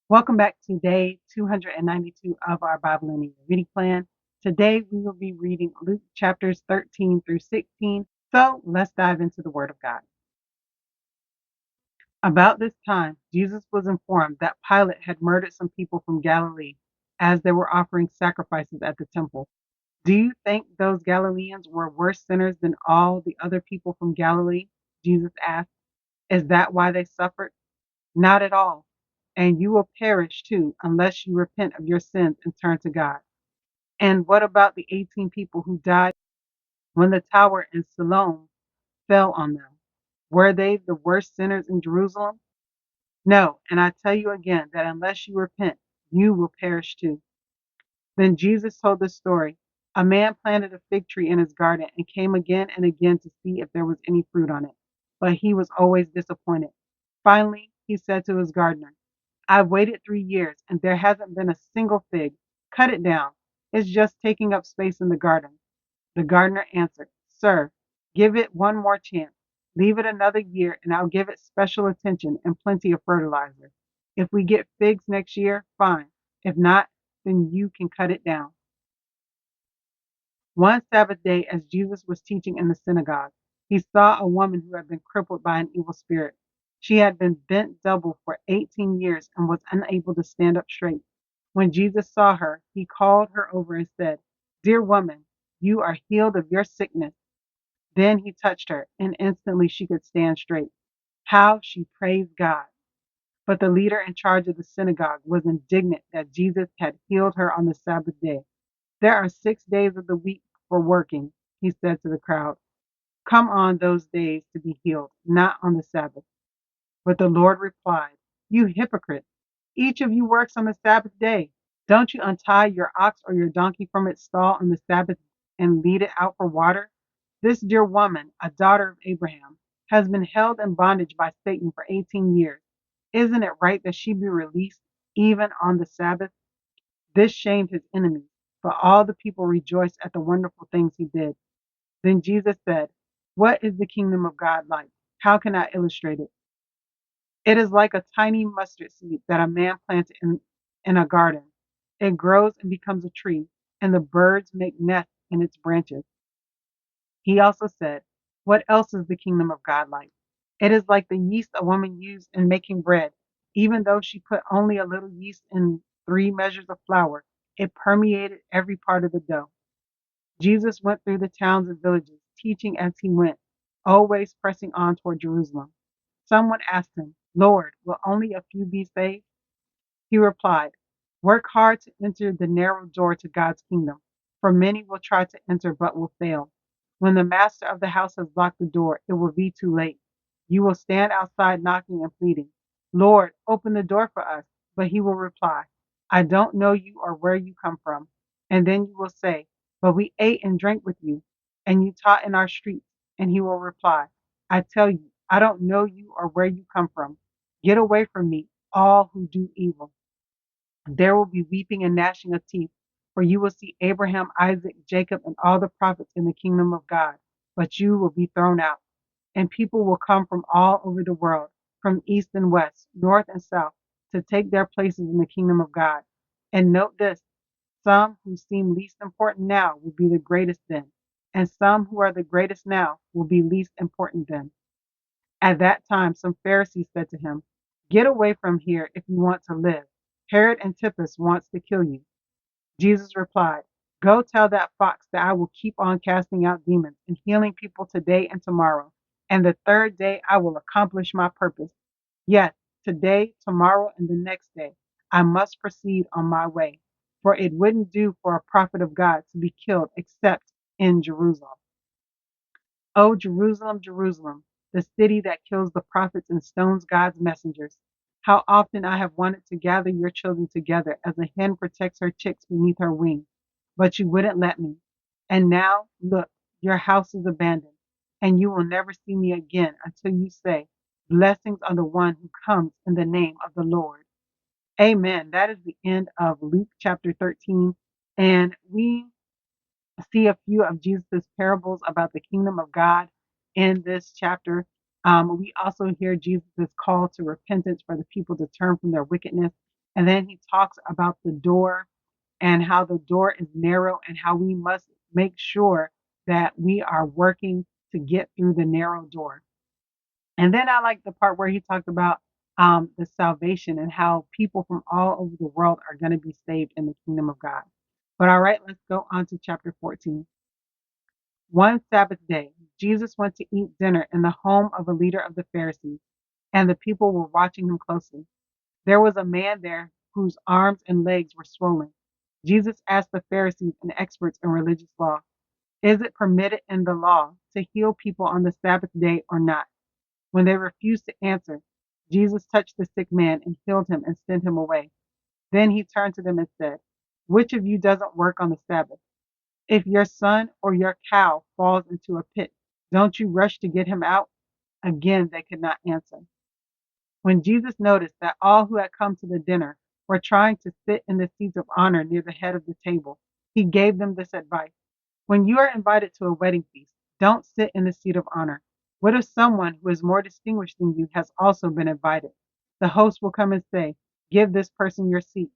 Welcome back to day 292 of our Bible in a Year reading plan. Today we will be reading Luke chapters 13 through 16. So let's dive into the Word of God. About this time, Jesus was informed that Pilate had murdered some people from Galilee as they were offering sacrifices at the temple. Do you think those Galileans were worse sinners than all the other people from Galilee? Jesus asked. Is that why they suffered? Not at all. And you will perish too unless you repent of your sins and turn to God. And what about the 18 people who died when the tower in Siloam fell on them? Were they the worst sinners in Jerusalem? No, and I tell you again that unless you repent, you will perish too. Then Jesus told this story. A man planted a fig tree in his garden and came again and again to see if there was any fruit on it. But he was always disappointed. Finally, he said to his gardener, I've waited 3 years and there hasn't been a single fig. Cut it down. It's just taking up space in the garden. The gardener answered, Sir, give it one more chance. Leave it another year and I'll give it special attention and plenty of fertilizer. If we get figs next year, fine. If not, then you can cut it down. One Sabbath day, as Jesus was teaching in the synagogue, he saw a woman who had been crippled by an evil spirit. She had been bent double for 18 years and was unable to stand up straight. When Jesus saw her, he called her over and said, Dear woman, you are healed of your sickness. Then he touched her, and instantly she could stand straight. How she praised God. But the leader in charge of the synagogue was indignant that Jesus had healed her on the Sabbath day. There are 6 days of the week for working, he said to the crowd. Come on those days to be healed, not on the Sabbath. But the Lord replied, You hypocrites! Each of you works on the Sabbath day. Don't you untie your ox or your donkey from its stall on the Sabbath and lead it out for water? This dear woman, a daughter of Abraham, has been held in bondage by Satan for 18 years. Isn't it right that she be released even on the Sabbath? This shamed his enemies, but all the people rejoiced at the wonderful things he did. Then Jesus said, What is the kingdom of God like? How can I illustrate it? It is like a tiny mustard seed that a man planted in a garden. It grows and becomes a tree, and the birds make nests in its branches. He also said, What else is the kingdom of God like? It is like the yeast a woman used in making bread. Even though she put only a little yeast in 3 measures of flour, it permeated every part of the dough. Jesus went through the towns and villages, teaching as he went, always pressing on toward Jerusalem. Someone asked him, Lord, will only a few be saved? He replied, Work hard to enter the narrow door to God's kingdom, for many will try to enter but will fail. When the master of the house has locked the door, it will be too late. You will stand outside knocking and pleading, Lord, open the door for us. But he will reply, I don't know you or where you come from. And then you will say, But we ate and drank with you, and you taught in our streets. And he will reply, I tell you, I don't know you or where you come from. Get away from me, all who do evil. There will be weeping and gnashing of teeth, for you will see Abraham, Isaac, Jacob, and all the prophets in the kingdom of God, but you will be thrown out. And people will come from all over the world, from east and west, north and south, to take their places in the kingdom of God. And note this, some who seem least important now will be the greatest then, and some who are the greatest now will be least important then. At that time, some Pharisees said to him, Get away from here if you want to live. Herod Antipas wants to kill you. Jesus replied, Go tell that fox that I will keep on casting out demons and healing people today and tomorrow, and the third day I will accomplish my purpose. Yes, today, tomorrow, and the next day, I must proceed on my way, for it wouldn't do for a prophet of God to be killed except in Jerusalem. O Jerusalem, Jerusalem, the city that kills the prophets and stones God's messengers. How often I have wanted to gather your children together as a hen protects her chicks beneath her wing, but you wouldn't let me. And now, look, your house is abandoned, and you will never see me again until you say, Blessings on the one who comes in the name of the Lord. Amen. That is the end of Luke chapter 13. And we see a few of Jesus' parables about the kingdom of God in this chapter. We also hear Jesus' call to repentance for the people to turn from their wickedness. And then he talks about the door and how the door is narrow and how we must make sure that we are working to get through the narrow door. And then I like the part where he talked about the salvation and how people from all over the world are going to be saved in the kingdom of God. But all right, let's go on to chapter 14. One Sabbath day, Jesus went to eat dinner in the home of a leader of the Pharisees, and the people were watching him closely. There was a man there whose arms and legs were swollen. Jesus asked the Pharisees and experts in religious law, is it permitted in the law to heal people on the Sabbath day or not? When they refused to answer, Jesus touched the sick man and healed him and sent him away. Then he turned to them and said, which of you doesn't work on the Sabbath? If your son or your cow falls into a pit, don't you rush to get him out? Again, they could not answer. When Jesus noticed that all who had come to the dinner were trying to sit in the seats of honor near the head of the table, he gave them this advice. When you are invited to a wedding feast, don't sit in the seat of honor. What if someone who is more distinguished than you has also been invited? The host will come and say, give this person your seat.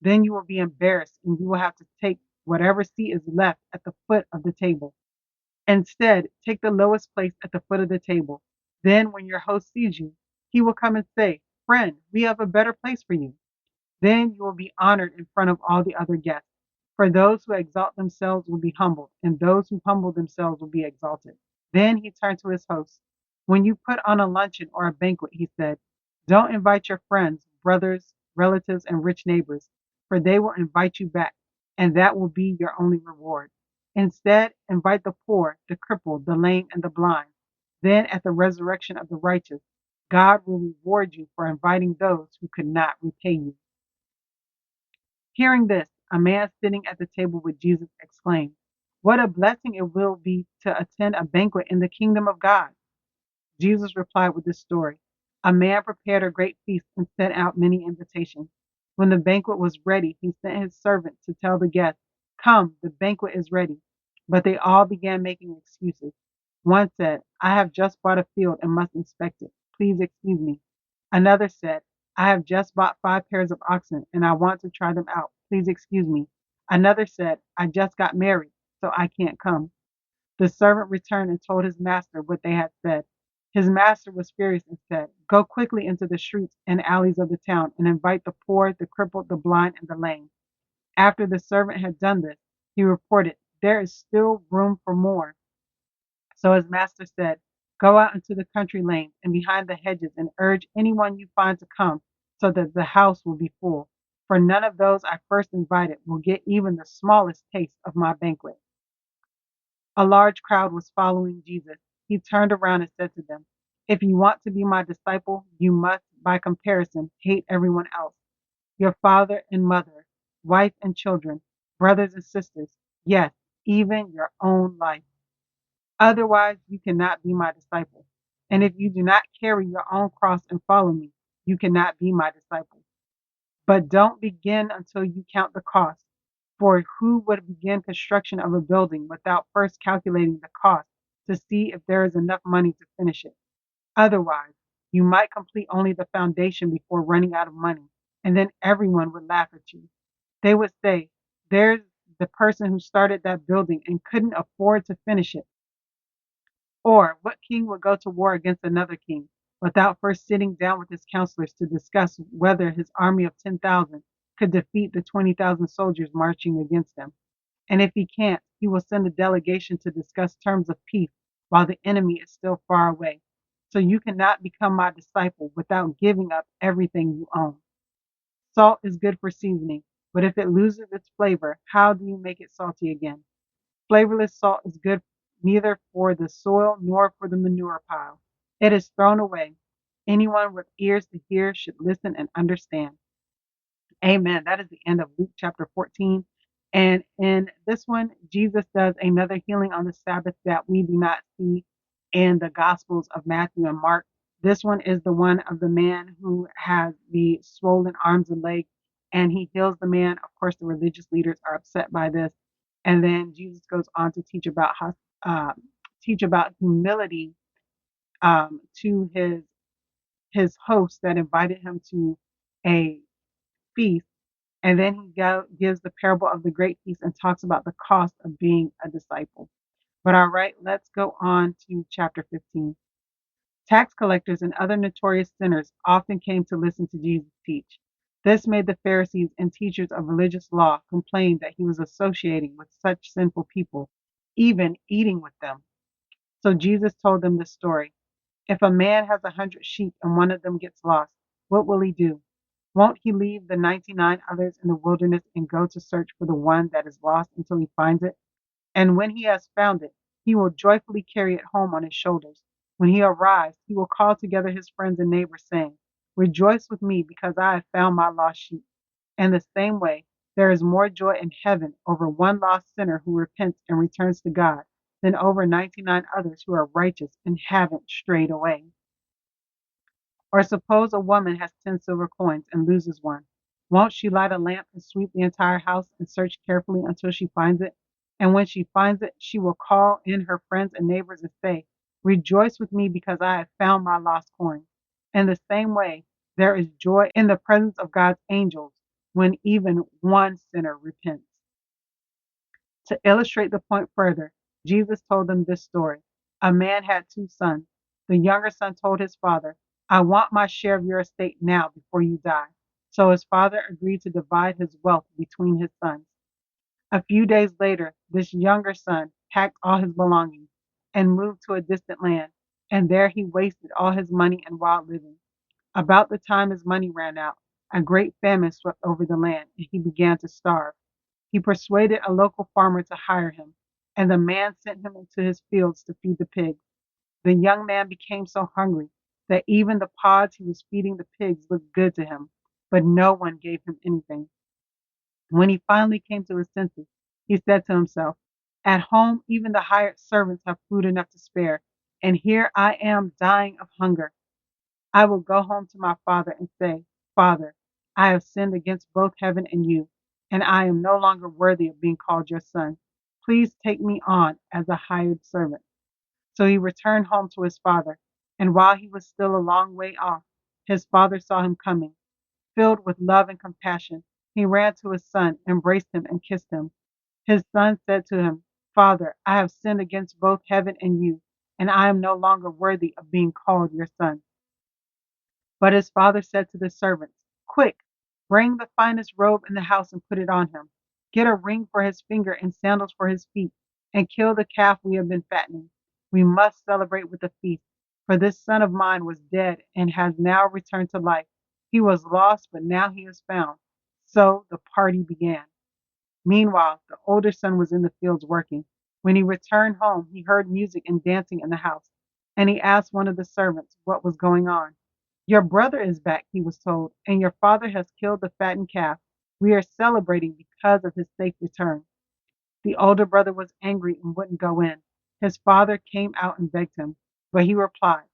Then you will be embarrassed and you will have to take whatever seat is left at the foot of the table. Instead, take the lowest place at the foot of the table. Then, when your host sees you, he will come and say, friend, we have a better place for you. Then you will be honored in front of all the other guests. For those who exalt themselves will be humbled, and those who humble themselves will be exalted. Then he turned to his host. When you put on a luncheon or a banquet, he said, don't invite your friends, brothers, relatives, and rich neighbors, for they will invite you back, and that will be your only reward. Instead, invite the poor, the crippled, the lame, and the blind. Then, at the resurrection of the righteous, God will reward you for inviting those who could not repay you. Hearing this, a man sitting at the table with Jesus exclaimed, what a blessing it will be to attend a banquet in the kingdom of God. Jesus replied with this story. A man prepared a great feast and sent out many invitations. When the banquet was ready, he sent his servant to tell the guests, come, the banquet is ready. But they all began making excuses. One said, I have just bought a field and must inspect it. Please excuse me. Another said, I have just bought 5 pairs of oxen and I want to try them out. Please excuse me. Another said, I just got married, so I can't come. The servant returned and told his master what they had said. His master was furious and said, go quickly into the streets and alleys of the town and invite the poor, the crippled, the blind, and the lame. After the servant had done this, he reported, there is still room for more. So his master said, go out into the country lanes and behind the hedges and urge anyone you find to come so that the house will be full. For none of those I first invited will get even the smallest taste of my banquet. A large crowd was following Jesus. He turned around and said to them, if you want to be my disciple, you must, by comparison, hate everyone else. Your father and mother, wife and children, brothers and sisters, yes, even your own life. Otherwise, you cannot be my disciple. And if you do not carry your own cross and follow me, you cannot be my disciple. But don't begin until you count the cost. For who would begin construction of a building without first calculating the cost to see if there is enough money to finish it? Otherwise, you might complete only the foundation before running out of money, and then everyone would laugh at you. They would say, there's the person who started that building and couldn't afford to finish it. Or what king would go to war against another king without first sitting down with his counselors to discuss whether his army of 10,000 could defeat the 20,000 soldiers marching against him? And if he can't, he will send a delegation to discuss terms of peace while the enemy is still far away. So you cannot become my disciple without giving up everything you own. Salt is good for seasoning, but if it loses its flavor, how do you make it salty again? Flavorless salt is good neither for the soil nor for the manure pile. It is thrown away. Anyone with ears to hear should listen and understand. Amen. That is the end of Luke chapter 14. And in this one, Jesus does another healing on the Sabbath that we do not see in the Gospels of Matthew and Mark. This one is the one of the man who has the swollen arms and legs, and he heals the man. Of course, the religious leaders are upset by this. And then Jesus goes on to uh, teach about humility to his host that invited him to a feast, and then gives the parable of the great feast and talks about the cost of being a disciple. But all right, let's go on to chapter 15. Tax collectors and other notorious sinners often came to listen to Jesus teach. This made the Pharisees and teachers of religious law complain that he was associating with such sinful people, even eating with them. So Jesus told them this story. If a man has 100 sheep and one of them gets lost, what will he do? Won't he leave the 99 others in the wilderness and go to search for the one that is lost until he finds it? And when he has found it, he will joyfully carry it home on his shoulders. When he arrives, he will call together his friends and neighbors, saying, "Rejoice with me because I have found my lost sheep." In the same way, there is more joy in heaven over one lost sinner who repents and returns to God than over 99 others who are righteous and haven't strayed away. Or suppose a woman has 10 silver coins and loses one. Won't she light a lamp and sweep the entire house and search carefully until she finds it? And when she finds it, she will call in her friends and neighbors and say, "Rejoice with me because I have found my lost coin." In the same way, there is joy in the presence of God's angels when even one sinner repents. To illustrate the point further, Jesus told them this story. A man had two sons. The younger son told his father, "I want my share of your estate now before you die." So his father agreed to divide his wealth between his sons. A few days later, this younger son packed all his belongings and moved to a distant land, and there he wasted all his money and wild living. About the time his money ran out, a great famine swept over the land, and he began to starve. He persuaded a local farmer to hire him, and the man sent him into his fields to feed the pigs. The young man became so hungry that even the pods he was feeding the pigs looked good to him, but no one gave him anything. When he finally came to his senses, he said to himself, "At home, even the hired servants have food enough to spare, and here I am dying of hunger. I will go home to my father and say, 'Father, I have sinned against both heaven and you, and I am no longer worthy of being called your son. Please take me on as a hired servant.'" So he returned home to his father, and while he was still a long way off, his father saw him coming. Filled with love and compassion, he ran to his son, embraced him, and kissed him. His son said to him, "Father, I have sinned against both heaven and you, and I am no longer worthy of being called your son." But his father said to the servants, "Quick, bring the finest robe in the house and put it on him. Get a ring for his finger and sandals for his feet, and kill the calf we have been fattening. We must celebrate with a feast, for this son of mine was dead and has now returned to life. He was lost, but now he is found." So the party began. Meanwhile, the older son was in the fields working. When he returned home, he heard music and dancing in the house, and he asked one of the servants what was going on. "Your brother is back," he was told, "and your father has killed the fattened calf. We are celebrating because of his safe return." The older brother was angry and wouldn't go in. His father came out and begged him, but he replied,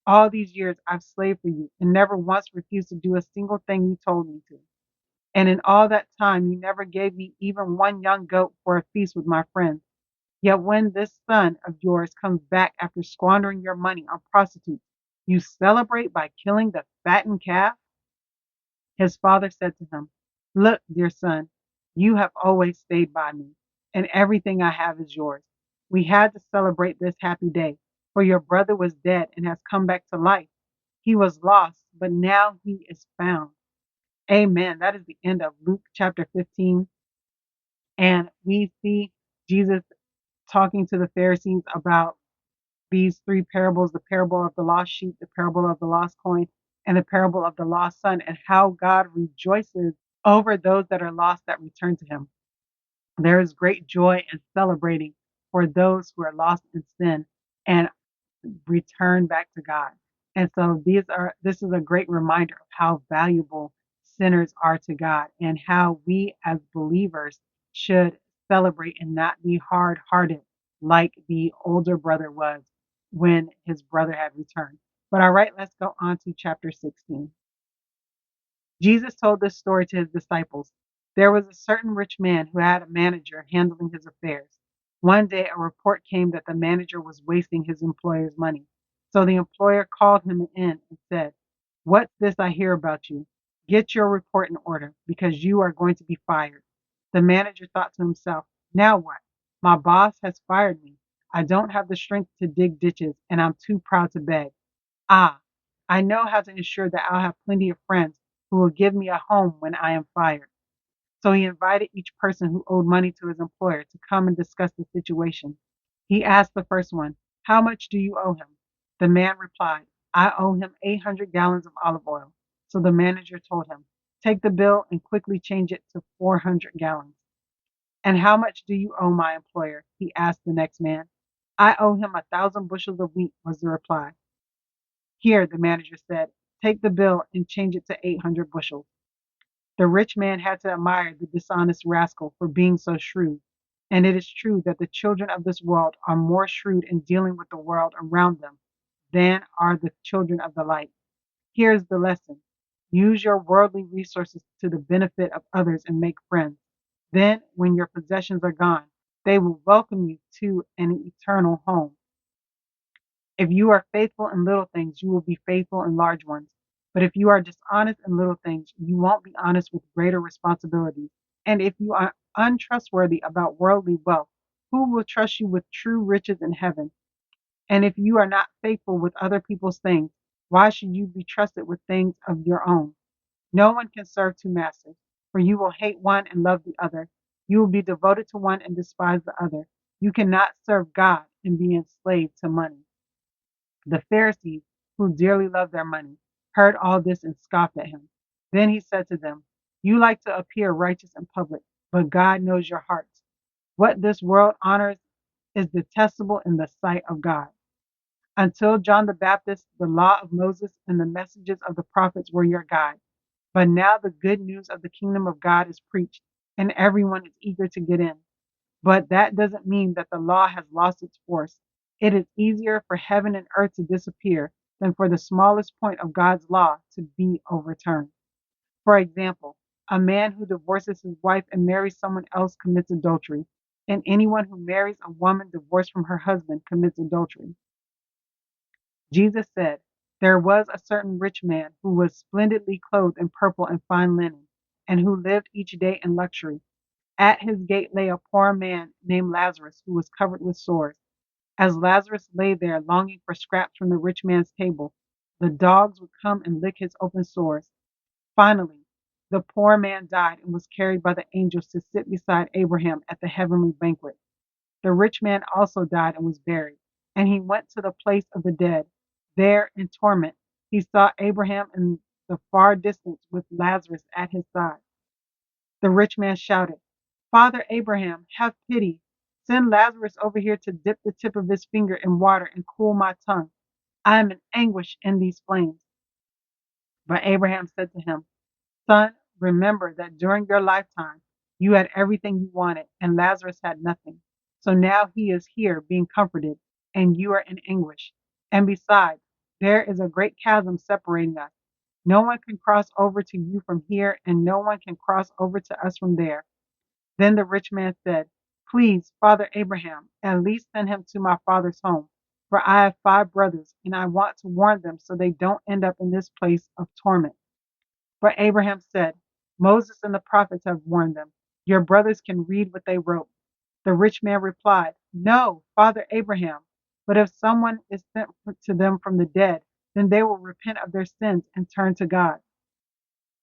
"All these years I've slaved for you and never once refused to do a single thing you told me to. And in all that time, you never gave me even one young goat for a feast with my friends. Yet when this son of yours comes back after squandering your money on prostitutes, you celebrate by killing the fattened calf?" His father said to him, "Look, dear son, you have always stayed by me, and everything I have is yours. We had to celebrate this happy day, for your brother was dead and has come back to life. He was lost, but now he is found." Amen. That is the end of Luke chapter 15. And we see Jesus talking to the Pharisees about these three parables: the parable of the lost sheep, the parable of the lost coin, and the parable of the lost son, and how God rejoices over those that are lost that return to him. There is great joy in celebrating for those who are lost in sin and return back to God. And so this is a great reminder of how valuable sinners are to God and how we as believers should celebrate and not be hard hearted like the older brother was when his brother had returned. But all right, let's go on to chapter 16. Jesus told this story to his disciples. There was a certain rich man who had a manager handling his affairs. One day, a report came that the manager was wasting his employer's money. So the employer called him in and said, "What's this I hear about you? Get your report in order because you are going to be fired. The manager thought to himself, now what? My boss has fired me. I don't have the strength to dig ditches and I'm too proud to beg. Ah, I know how to ensure that I'll have plenty of friends who will give me a home when I am fired. So he invited each person who owed money to his employer to come and discuss the situation. He asked the first one, how much do you owe him? The man replied, I owe him 800 gallons of olive oil. So the manager told him, take the bill and quickly change it to 400 gallons. And how much do you owe my employer? He asked the next man. I owe him 1,000 bushels of wheat, was the reply. Here, the manager said, take the bill and change it to 800 bushels. The rich man had to admire the dishonest rascal for being so shrewd. And it is true that the children of this world are more shrewd in dealing with the world around them than are the children of the light. Here is the lesson. Use your worldly resources to the benefit of others and make friends. Then, when your possessions are gone, they will welcome you to an eternal home. If you are faithful in little things, you will be faithful in large ones. But if you are dishonest in little things, you won't be honest with greater responsibilities. And if you are untrustworthy about worldly wealth, who will trust you with true riches in heaven? And if you are not faithful with other people's things, why should you be trusted with things of your own? No one can serve two masters, for you will hate one and love the other. You will be devoted to one and despise the other. You cannot serve God and be enslaved to money. The Pharisees, who dearly loved their money, heard all this and scoffed at him. Then he said to them, you like to appear righteous in public, but God knows your hearts. What this world honors is detestable in the sight of God. Until John the Baptist, the law of Moses and the messages of the prophets were your guide. But now the good news of the kingdom of God is preached, and everyone is eager to get in. But that doesn't mean that the law has lost its force. It is easier for heaven and earth to disappear than for the smallest point of God's law to be overturned. For example, a man who divorces his wife and marries someone else commits adultery, and anyone who marries a woman divorced from her husband commits adultery. Jesus said, there was a certain rich man who was splendidly clothed in purple and fine linen, and who lived each day in luxury. At his gate lay a poor man named Lazarus, who was covered with sores. As Lazarus lay there longing for scraps from the rich man's table, the dogs would come and lick his open sores. Finally, the poor man died and was carried by the angels to sit beside Abraham at the heavenly banquet. The rich man also died and was buried, and he went to the place of the dead. There, in torment, he saw Abraham in the far distance with Lazarus at his side. The rich man shouted, Father Abraham, have pity. Send Lazarus over here to dip the tip of his finger in water and cool my tongue. I am in anguish in these flames. But Abraham said to him, Son, remember that during your lifetime you had everything you wanted, and Lazarus had nothing. So now he is here being comforted, and you are in anguish. And besides, there is a great chasm separating us. No one can cross over to you from here, and no one can cross over to us from there. Then the rich man said, Please, Father Abraham, at least send him to my father's home, for I have 5 brothers, and I want to warn them so they don't end up in this place of torment. But Abraham said, Moses and the prophets have warned them. Your brothers can read what they wrote. The rich man replied, No, Father Abraham, but if someone is sent to them from the dead, then they will repent of their sins and turn to God.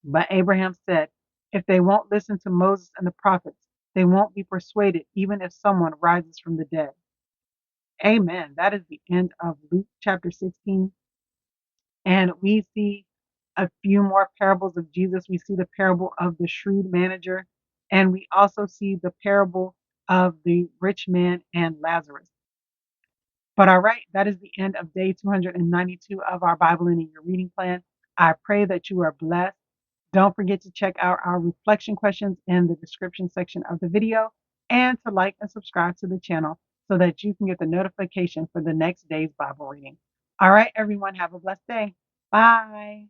But Abraham said, If they won't listen to Moses and the prophets, they won't be persuaded, even if someone rises from the dead. Amen. That is the end of Luke chapter 16. And we see a few more parables of Jesus. We see the parable of the shrewd manager, and we also see the parable of the rich man and Lazarus. But all right, that is the end of day 292 of our Bible in your reading plan. I pray that you are blessed. Don't forget to check out our reflection questions in the description section of the video and to like and subscribe to the channel so that you can get the notification for the next day's Bible reading. All right, everyone, have a blessed day. Bye.